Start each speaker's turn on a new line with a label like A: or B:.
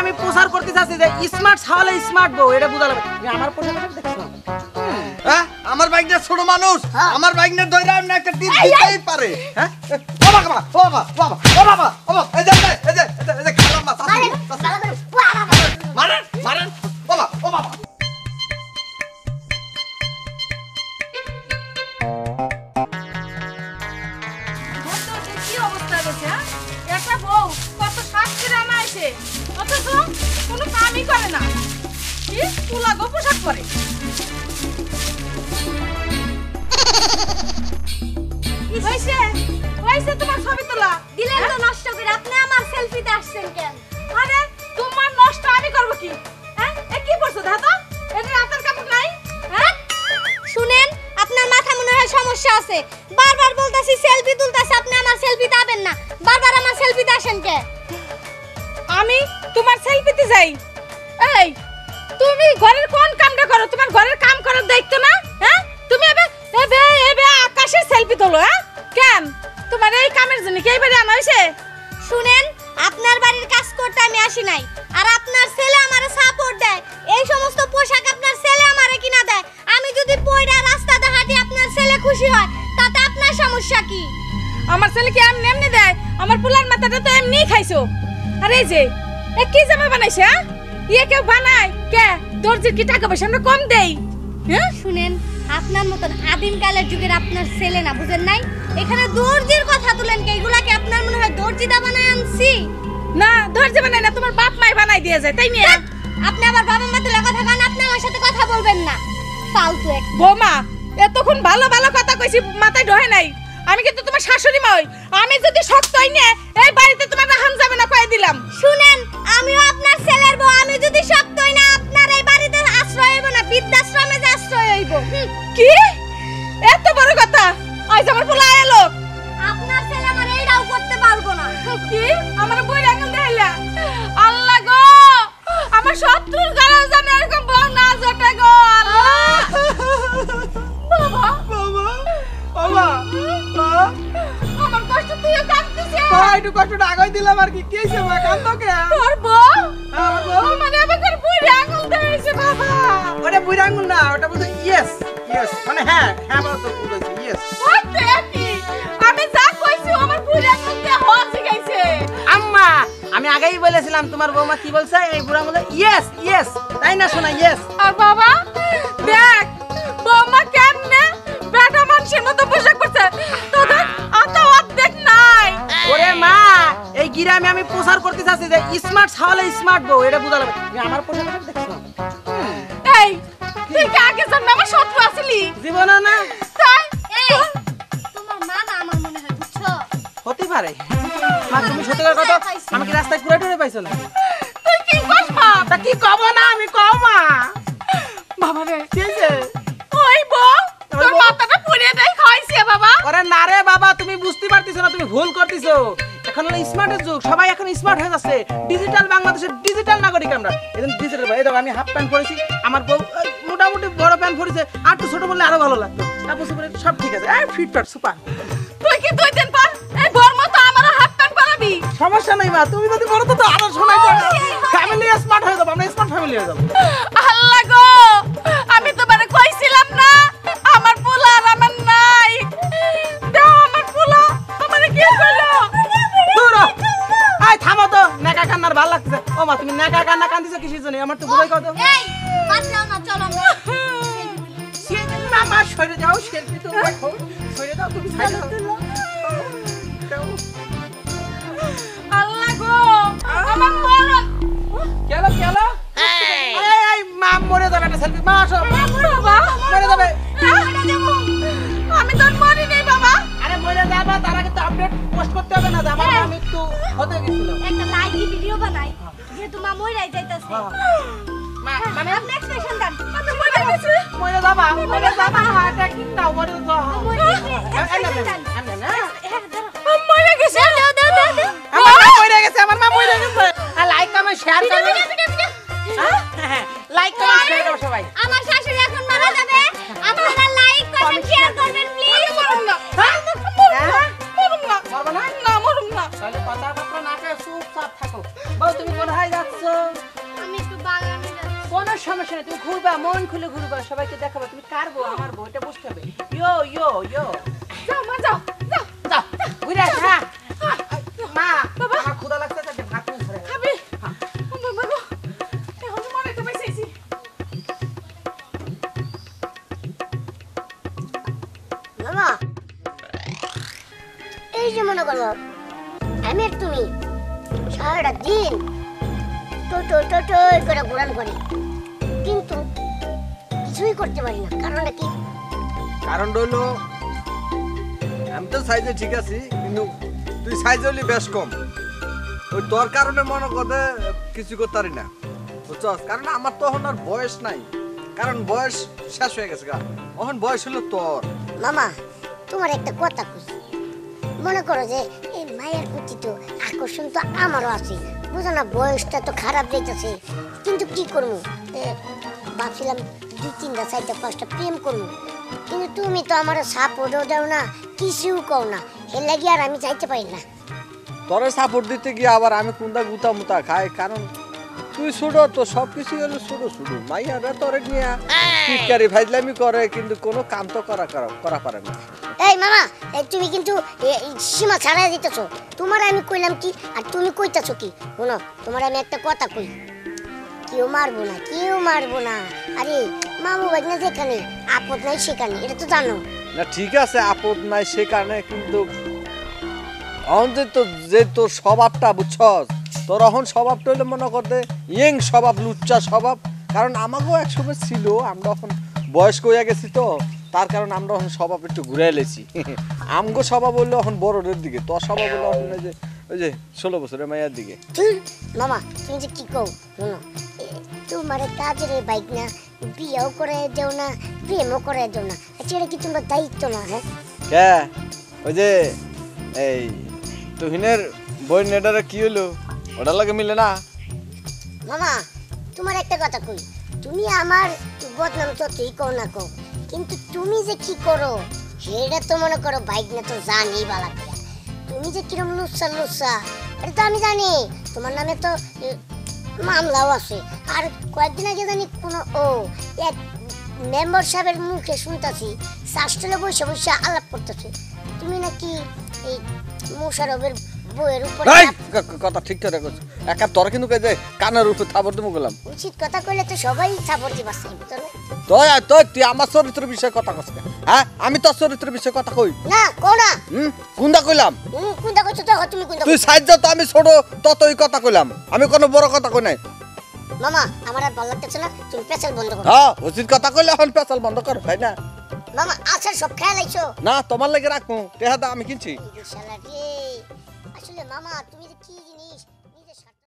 A: আমি প্রচার করতে চাচ্ছি যে স্মার্ট ছাওয়ালে স্মার্ট বউ, এটা বুঝা লাগবে। আমার পোশাকটা দেখছো?
B: হ্যাঁ, আমার বাইকটা ছোট মানুষ, আমার বাইকটা ধরে আমি একটা টিপ দিতেই পারে। হ্যাঁ, ও বাবা, ও বাবা, বাবা, ও বাবা, ও বাবা, এই যে খেলাম মাছ। মারেন, মারেন, বাবা, ও বাবা।
C: কি অবস্থা হয়েছে? একটা বউ কত শাস্তি রামাইছে, অথচ কোনো কামই করে না। কি তুলা গো পোশাক পরে? হইছে হইছে, তোমার ছবি তোলা
D: দিলেন তো নষ্ট করে। আপনি আমার সেলফিতে আসছেন কেন?
C: আরে তোমার নষ্ট আমি করব কি? হ্যাঁ, এ কি করছো দাদা? এটা রাতের কাপড় নাই? হ্যাঁ,
D: শুনেন, আপনার মাথা মনে হয় সমস্যা আছে। বারবার বলতাছি সেলফি তুলতাছি, আপনি আমার সেলফিতে আবেন না। বারবার আমার সেলফিতে আসেন কে?
C: আমি তোমার সেলফিতে যাই? এই তুমি ঘরের কোন কামটা করো? তোমার ঘরের কাম করার দায়িত্ব না? হ্যাঁ, তুমি এবে এবে এবে আকাশের সেলফি তোলো? হ্যাঁ, কেন তোমার এই কামের জন্য কি এইবারে আনা হইছে?
D: শুনেন, আপনার বাড়ির কাজ করতে আমি আসি নাই, আর আপনার ছেলে আমারে সাপোর্ট দেয়। এই সমস্ত পোশাক আপনার ছেলে আমারে কিনা দেয়। আমি যদি পয়রা রাস্তাতে হাঁটি আপনার ছেলে খুশি হয়, তাতে আপনার সমস্যা কি?
C: আমার ছেলে কি এমনি এমনি দেয়? আমার পুলার মাথাটা তো এমনিই খাইছো। আর এই যে এ কি জামা বানাইছে? হ্যাঁ, ইয়ে কেউ বানায় কে? দর্জির কি টাকা পয়সা আমরা কম দেই? হ্যাঁ,
D: শুনেন, আপনার মতন আদিমকালের যুগের আপনার ছেলে না, বুঝেন নাই? এখানে দর্জির কথা তুলেন কে? এগুলা কি আপনার মনে হয় দর্জিদা বানায় আনছি?
C: না, দর্জি বানাই না, তোমার বাপ মাই বানাই দিয়ে যায়, তাই নিয়ে।
D: আপনি আবার বাবা মা তুলে কথা কান, আপনি আমার সাথে কথা বলবেন না। ফালতু এক।
C: বৌমা, এতক্ষণ ভালো ভালো কথা কইছি, মাথায় ঢোকে নাই। আমি কিন্তু তোমার শাশুড়ি মা হই। আমি যদি শক্ত হই না, এই বাড়িতে তোমার রাহান যাবে না, কয়ে দিলাম।
D: শুনেন, আমিও আপনার ছেলের বউ। আমি যদি শক্ত হই না, আপনার এই বাড়িতে আশ্রয় হইব না, বৃদ্ধাশ্রমে যে আশ্রয় হইব।
C: কি এত বড় কথা? আজ আমার পোলা এলো।
D: আপনার ছেলে আমার এইটাও করতে পারবো না।
C: কি আমার বই আঙুল দেখাইলা? আল্লাহ গো, আমার শত্রুর গালা জানে এরকম বউ না জটে গো। আল্লাহ, বাবা
A: বাবা, বাবা,
C: আমার কষ্ট তুইও কাঁদতেছিস?
A: একটু কষ্টটা আগাই দিলাম আর কি। কি হইছে মা, কাঁদো কে?
C: তোর বউ
A: আমার বউ?
C: মানে আমাকে বই আঙুল দেখাইছে বাবা।
A: ওটা বুড়া আঙুল না, ওটা বলতে ইয়েস ইয়েস, মানে হ্যাঁ হ্যাঁ বলতো বলেছি ইয়েস।
C: ওতে কি আমি যা কইছি আমার বই আঙুল দিয়ে হচ্ছে গাইছে।
A: আম্মা, আমি আগেই বলেছিলাম তোমার বৌমা কি বলছে, এই বুড়া বলে ইয়েস ইয়েস, তাই না শোনা? ইয়েস।
C: আর বাবা দেখ, বৌমা কেমনে বেটা মানুষের মতো পোশাক পরছে, তোদের অত অর্ধেক নাই।
A: ওরে মা, এই গ্রামে আমি প্রচার করতে চাচ্ছি যে স্মার্ট ছাওয়ালে স্মার্ট বউ, এটা বুঝা লাগবে। আমার পোশাকটা দেখছো?
C: এই তুই কি আগে জন্মে আমার শত্রু আছিলি?
A: জীবনে না
C: তাই
D: এই, তোমার মা না আমার মনে হয়, বুঝছো?
A: হতে পারে। মা তুমি সত্যি কথা, আমি কি রাস্তায় ঘুরে টুরে পাইছো না?
C: তুই কি কস মা?
A: তা কি কব না আমি কও মা।
C: বাবা রে,
A: কি হইছে?
C: ওই বউ তোর মাথাটা পুড়িয়ে দেই খাইছে বাবা।
A: ওরে না রে বাবা, তুমি বুঝতে পারতেছো না, তুমি ভুল করতেছো। এখন হলো স্মার্টের যুগ, সবাই এখন স্মার্ট হয়ে যাচ্ছে। ডিজিটাল বাংলাদেশের ডিজিটাল নাগরিক আমরা। এখন ডিজিটাল ভাই, দেখো আমি হাফ প্যান্ট পরেছি, আমার বউ মোটামুটি বড় প্যান্ট পরেছে, আর একটু ছোট বললে আরো ভালো লাগতো। তারপর সব ঠিক আছে, ফিটফাট সুপার।
C: তুই কি 2 দিন পর এই বর মতো আমারও হাত প্যান্ট পরাবি?
A: সমস্যা নাই মা, তুমি যদি বলো তো আরো শোনাই ফ্যামিলি স্মার্ট হয়ে যাবো, আমরা স্মার্ট ফ্যামিলি হয়ে যাবো।
C: আল্লাহ গো, আমি তোমারে কইছিলাম না আমার পোলা আর আমার নাই। দাও আমার পোলা আমারে কি কইলো?
A: এই থামো তো, নেকা কান্নার ভালো লাগতেছে। ও মা, তুমি নেকা কান্না কান্দিছো কিসের জন্য? আমার তো বুঝাই কত।
D: এই, বাঁচাও না, চলো আমরা।
A: মামা সরে যাও, সেলফি তো দেখো, সরে যাও তুমি, সাইড দাও।
C: আল্লাহ গো, আমার মরণ।
A: কেন কেন? এই মা মরে যাবে, একটা সেলফি। মা আসো,
C: বাবা
A: মরে যাবে।
C: আমি তো মরি নেই বাবা।
A: আরে মরে যাবা, তার আগে তো আপডেট পোস্ট করতে হবে না যে আমার মা মৃত্যু হতে গেছিল।
D: একটা লাইক ভিডিও বানাই, যেহেতু মা মইরাই যাইতাছে।
A: মা মানে
D: আপনি এক্সপ্রেশন দেন।
C: আমি মরে গেছি।
A: মরে যাবা, মরে যাবা, হার্ট অ্যাটাক দাও, মরে যাও।
D: এক্সপ্রেশন দেন।
C: আমি মরে গেছি।
D: দাও দাও দাও দাও।
A: আমার মা মরে গেছে, আমার মা মরে গেছে। আর লাইক কমেন্ট শেয়ার করবে, লাইক কমেন্ট শেয়ার করো সবাই।
D: আমার শাশুড়ি এখন মারা যাবে, আপনারা লাইক কমেন্ট শেয়ার করবেন প্লিজ।
C: মরুম না। মরুম না।
A: মরবা না?
C: না মরুম না।
A: তাহলে কথাবার্তা না কয়ে চুপচাপ থাকো। বউ তুমি কোথায় যাচ্ছ? গো, এটা বুঝতে হবে। ইয়ো ইয়ো ইয়ো
C: যাও মা যাও যাও
A: যাও ঘুরে আস, হ্যাঁ। মা আমার ক্ষুধা লাগছে, তাকে ভাত নিয়ে ধরে
C: খাবি বাবা গো এখন তো মনে তো বেঁচেছি
E: মামা এই যে মনে করো আমি আর তুমি সারাটা দিন করে ঘোরান করি কিন্তু কিছুই করতে পারি না, কারণটা কি?
B: কারণ হলো আমি তো সাইজে ঠিক আছি, কিন্তু তুই সাইজ হলি বেশ কম। ওই তোর কারণে মনে করে কিছু করতে পারি না, বুঝছস? কারণ আমার তো এখন আর বয়স নাই, কারণ বয়স শেষ হয়ে গেছে গা। এখন বয়স হলো তোর।
E: মামা তোমার একটা কথা খুঁজছি, মনে করো যে এই মায়ের প্রতি তো আকর্ষণ তো আমারও আছে, বুঝো না? বয়সটা তো খারাপ যাইতেছে, কিন্তু কি করবো? ভাবছিলাম 2-3টা 4টা 5টা প্রেম করবো, কিন্তু তুমি তো আমার সাপোর্টও দাও না, কিছুও কও না, এর লাগি আর আমি চাইতে পারি না।
B: তোরে সাপোর্ট দিতে গিয়ে আবার আমি কোনটা গুতা মুতা খাই, কারণ তুই ছোট তো, সবকিছু হলো ছোট ছোট। মাইয়ারা তোরে নিয়ে টিটকারি ফাইজলামি করে, কিন্তু কোনো কাম তো করা পারে না।
E: এই মামা তুমি কিন্তু সীমা ছাড়াই দিতেছো। তোমার আমি কইলাম কি আর তুমি কইতাছো কি? শোনো, তোমার আমি একটা কথা কই, কেউ মারবো না, কেউ মারবো না। আরে মামু বাগনা যেখানে আপদ নাই সেখানে, এটা তো জানো।
B: না ঠিক আছে, আপদ নাই সে কারণে, কিন্তু এখন যে তোর স্বভাবটা, বুঝছস? তোর এখন স্বভাবটা হইলে মনে করতে ইয়ং স্বভাব, লুচ্চা স্বভাব। কারণ আমাকেও একসময় ছিল, আমরা এখন বয়স্ক হয়ে গেছি তো, তার কারণে আমরা এখন স্বভাব একটু ঘুরে এলেছি। আমগো স্বভাব হইলো এখন বড়দের দিকে, তোর স্বভাব হইলো এখন ওই যে 16 বছরের মায়ের দিকে।
E: তুই মামা তুমি যে কি কও, শোনো, তোমার কাজের বাইক না, বিয়েও করে দেও না, প্রেমও করে দেও না, আচ্ছা এটা কি তোমার দায়িত্ব না? হ্যাঁ
B: কে ওই যে এই তুহিনের বই নেটারে কি হলো, ওটার লাগে মিলে না?
E: মামা তোমার একটা কথা কই, তুমি আমার বদনাম যতই কও না কও, কিন্তু তুমি যে কি করো সেটা তো মনে করো বাইক না তো জানি বালা। তুমি যে কিরম লুচ্ছা এটা তো আমি জানি, তোমার নামে তো মামলাও আছে। আর কয়েকদিন আগে জানি কোনো এক মেম্বার সাহেবের মুখে শুনতাছি শাস্ত্রে বসে বসে আলাপ করতেছে, তুমি নাকি এই মোশারফের বইয়ের উপর।
B: কথা ঠিক করে করছো, একা তোর কিন্তু কই যে কানের উপর থাবর দেবো গেলাম।
E: উচিত কথা কইলে তো সবাই সাপোর্ট দিবা, বুঝছো?
B: তুই আমার চরিত্রের বিষয়ে কথা কস, হ্যাঁ? আমি তোর চরিত্রের বিষয়ে কথা কই
E: না কও না।
B: কোনটা কইলাম?
E: কোনটা কইছো তো তুমি কোনটা?
B: তুই সাইজ তো আমি ছোট ততই কথা কইলাম, আমি কোনো বড় কথা কই নাই।
E: মামা আমার আর ভালো লাগতেছে না, তুমি পেছাল বন্ধ করো।
B: হ্যাঁ উচিত কথা কইলে এখন পেছাল বন্ধ কর, তাই না?
E: মামা আচ্ছা সব খেয়াল আইছো
B: না তোমার লাগে রাখবো, টেহাদা আমি কিনছি।
E: শালা রে, আসলে মামা তুমি যে কি জিনিস